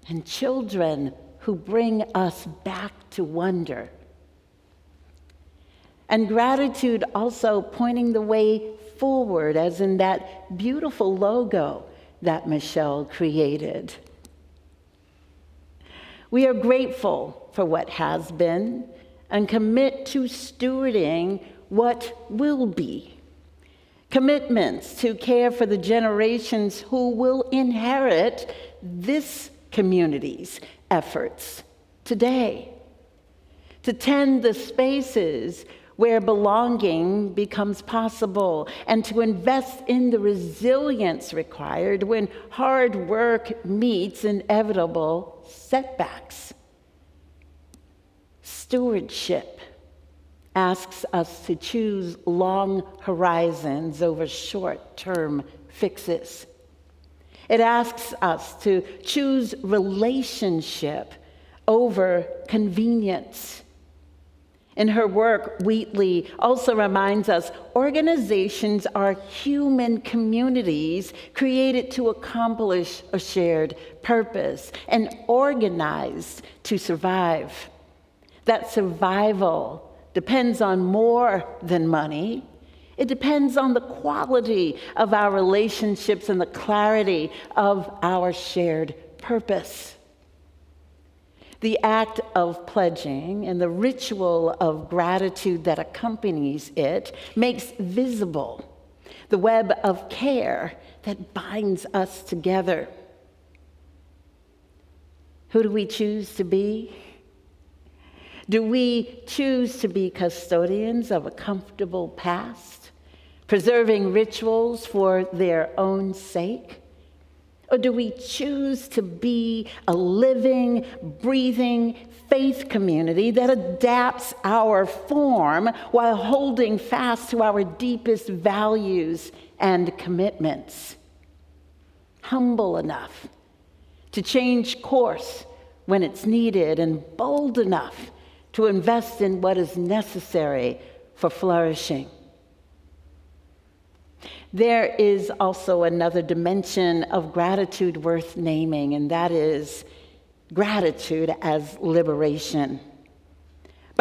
and children who bring us back to wonder. And gratitude also pointing the way forward, as in that beautiful logo that Michelle created. We are grateful for what has been and commit to stewarding what will be. Commitments to care for the generations who will inherit this community's efforts today. To tend the spaces where belonging becomes possible, and to invest in the resilience required when hard work meets inevitable setbacks. Stewardship asks us to choose long horizons over short-term fixes. It asks us to choose relationship over convenience. In her work, Wheatley also reminds us organizations are human communities created to accomplish a shared purpose and organized to survive. That survival depends on more than money. It depends on the quality of our relationships and the clarity of our shared purpose. The act of pledging and the ritual of gratitude that accompanies it makes visible the web of care that binds us together. Who do we choose to be? Do we choose to be custodians of a comfortable past, preserving rituals for their own sake? Or do we choose to be a living, breathing faith community that adapts our form while holding fast to our deepest values and commitments? Humble enough to change course when it's needed, and bold enough to invest in what is necessary for flourishing. There is also another dimension of gratitude worth naming, and that is gratitude as liberation.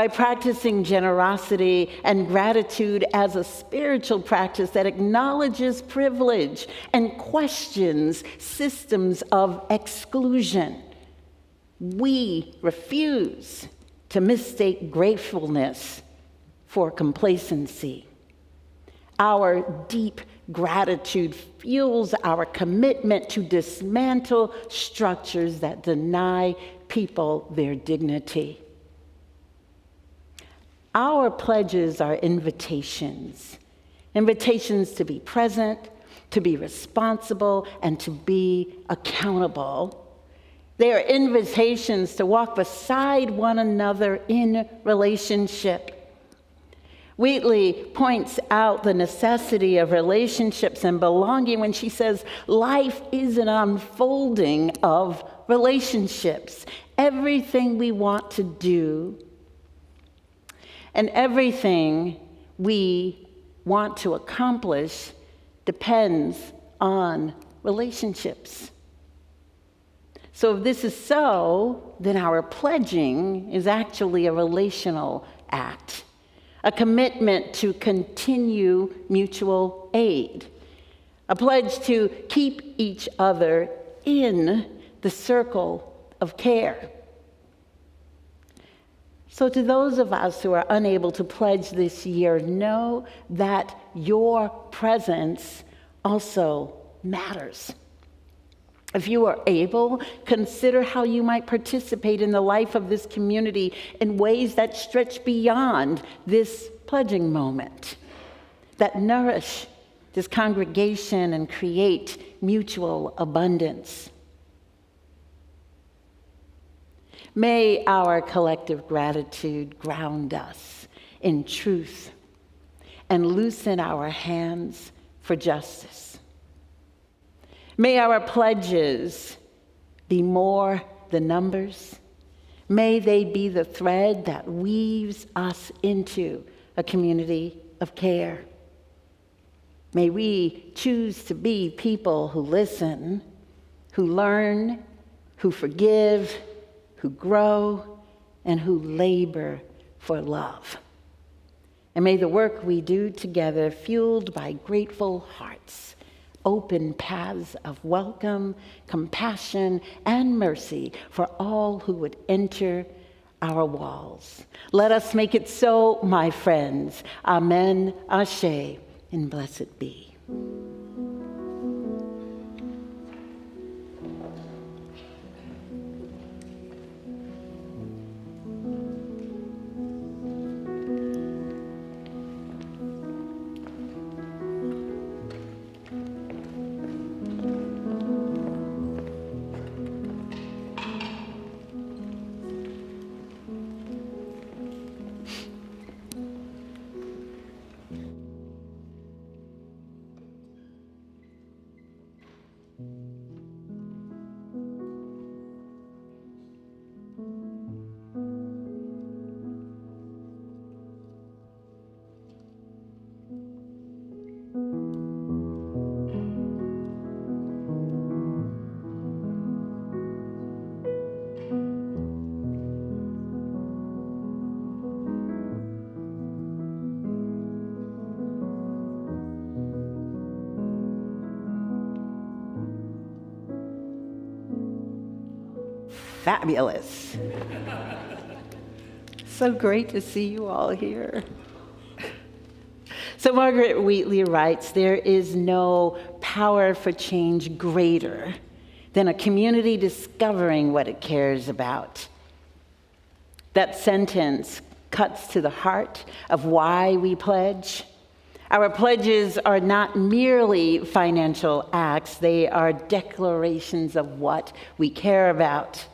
by practicing generosity and gratitude as a spiritual practice that acknowledges privilege and questions systems of exclusion. We refuse to mistake gratefulness for complacency. Our deep gratitude fuels our commitment to dismantle structures that deny people their dignity. Our pledges are invitations to be present, to be responsible, and to be accountable. They are invitations to walk beside one another in relationship. Wheatley points out the necessity of relationships and belonging when she says, life is an unfolding of relationships. Everything we want to do and everything we want to accomplish depends on relationships. So if this is so, then our pledging is actually a relational act, a commitment to continue mutual aid, a pledge to keep each other in the circle of care. So to those of us who are unable to pledge this year, know that your presence also matters. If you are able, consider how you might participate in the life of this community in ways that stretch beyond this pledging moment, that nourish this congregation and create mutual abundance. May our collective gratitude ground us in truth and loosen our hands for justice. May our pledges be more than numbers. May they be the thread that weaves us into a community of care. May we choose to be people who listen, who learn, who forgive, who grow, and who labor for love. And may the work we do together, fueled by grateful hearts, open paths of welcome, compassion, and mercy for all who would enter our walls. Let us make it so, my friends. Amen, Ashe, and blessed be. Fabulous. So great to see you all here. So Margaret Wheatley writes, there is no power for change greater than a community discovering what it cares about. That sentence cuts to the heart of why we pledge. Our pledges are not merely financial acts, they are declarations of what we care about.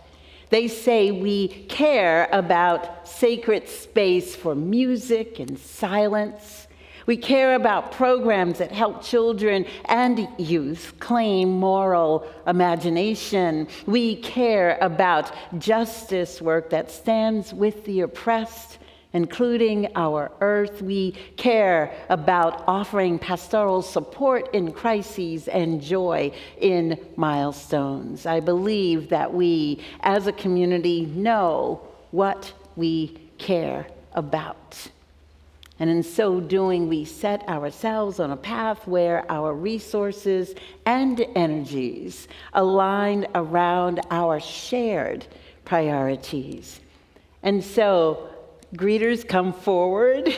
They say we care about sacred space for music and silence. We care about programs that help children and youth claim moral imagination. We care about justice work that stands with the oppressed, including our earth. We care about offering pastoral support in crises and joy in milestones. I believe that we, as a community, know what we care about. And in so doing, we set ourselves on a path where our resources and energies align around our shared priorities. And so, greeters, come forward.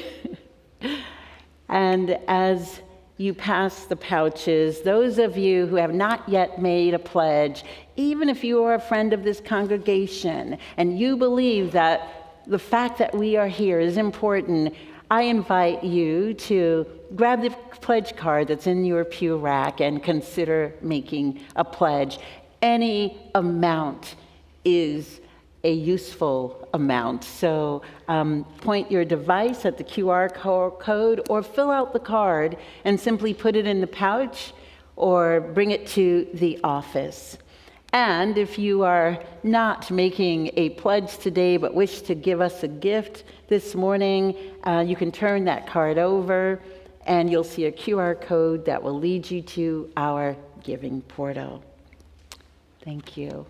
And as you pass the pouches, those of you who have not yet made a pledge, even if you are a friend of this congregation and you believe that the fact that we are here is important, I invite you to grab the pledge card that's in your pew rack and consider making a pledge. Any amount is a useful amount. So point your device at the QR code or fill out the card and simply put it in the pouch or bring it to the office. And if you are not making a pledge today but wish to give us a gift this morning, you can turn that card over and you'll see a QR code that will lead you to our giving portal. Thank you.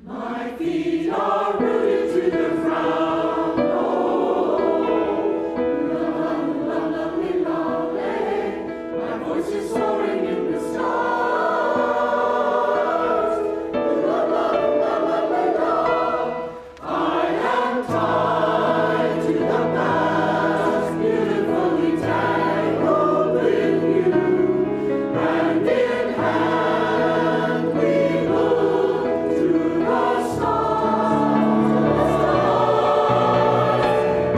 My feet are rooted to the ground. My voice is soaring in the stars. I am tied to the past, beautifully tangled with you. Hand in hand we look to the stars.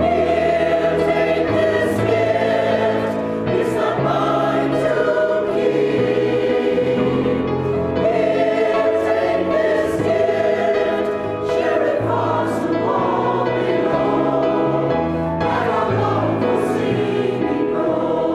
Here, take this gift. It's not mine to keep. Here, take this gift. Share it far so all we know. Let our love will sing and grow.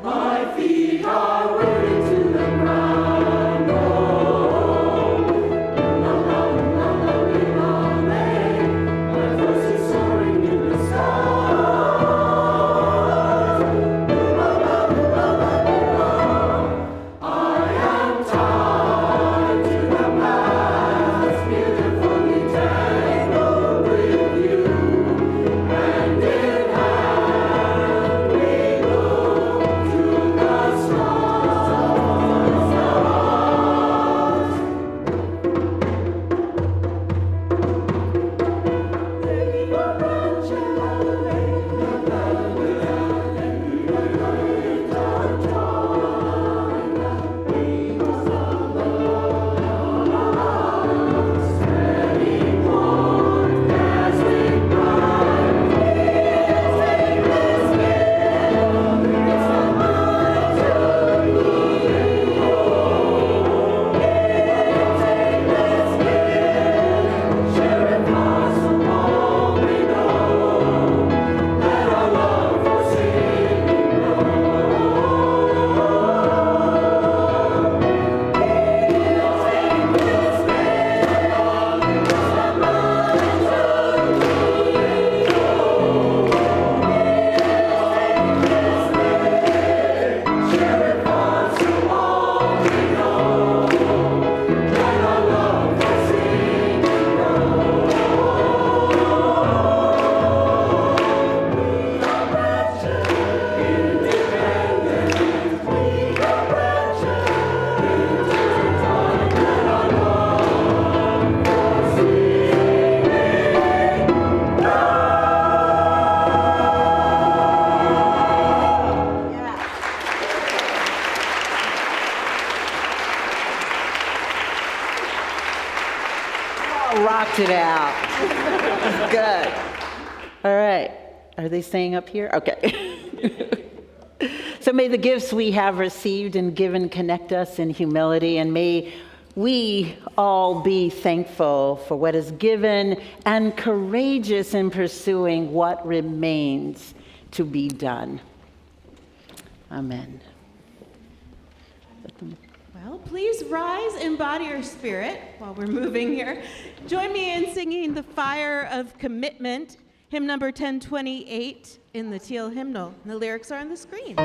My feet are rooted to the ground. My voice is soaring in the stars. I am tied to the past, beautifully tangled with you. Hand in hand we look to the stars. Share it far so all we know. Let our love for sing and share it far so all we know. Let our love for sing and Rocked it out. Good. All right. Are they staying up here? Okay. So may the gifts we have received and given connect us in humility, and may we all be thankful for what is given and courageous in pursuing what remains to be done. Amen. Well, please rise, embody your spirit while we're moving here. Join me in singing The Fire of Commitment, hymn number 1028 in the teal hymnal. And the lyrics are on the screen.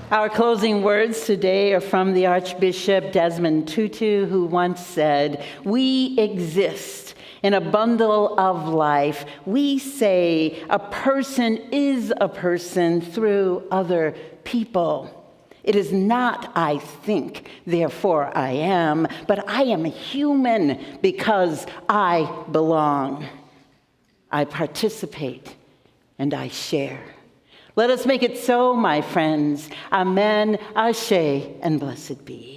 Our closing words today are from the Archbishop Desmond Tutu, who once said, "We exist in a bundle of life. We say a person is a person through other people. It is not I think, therefore I am, but I am human because I belong. I participate and I share." Let us make it so, my friends. Amen, ashe, and blessed be.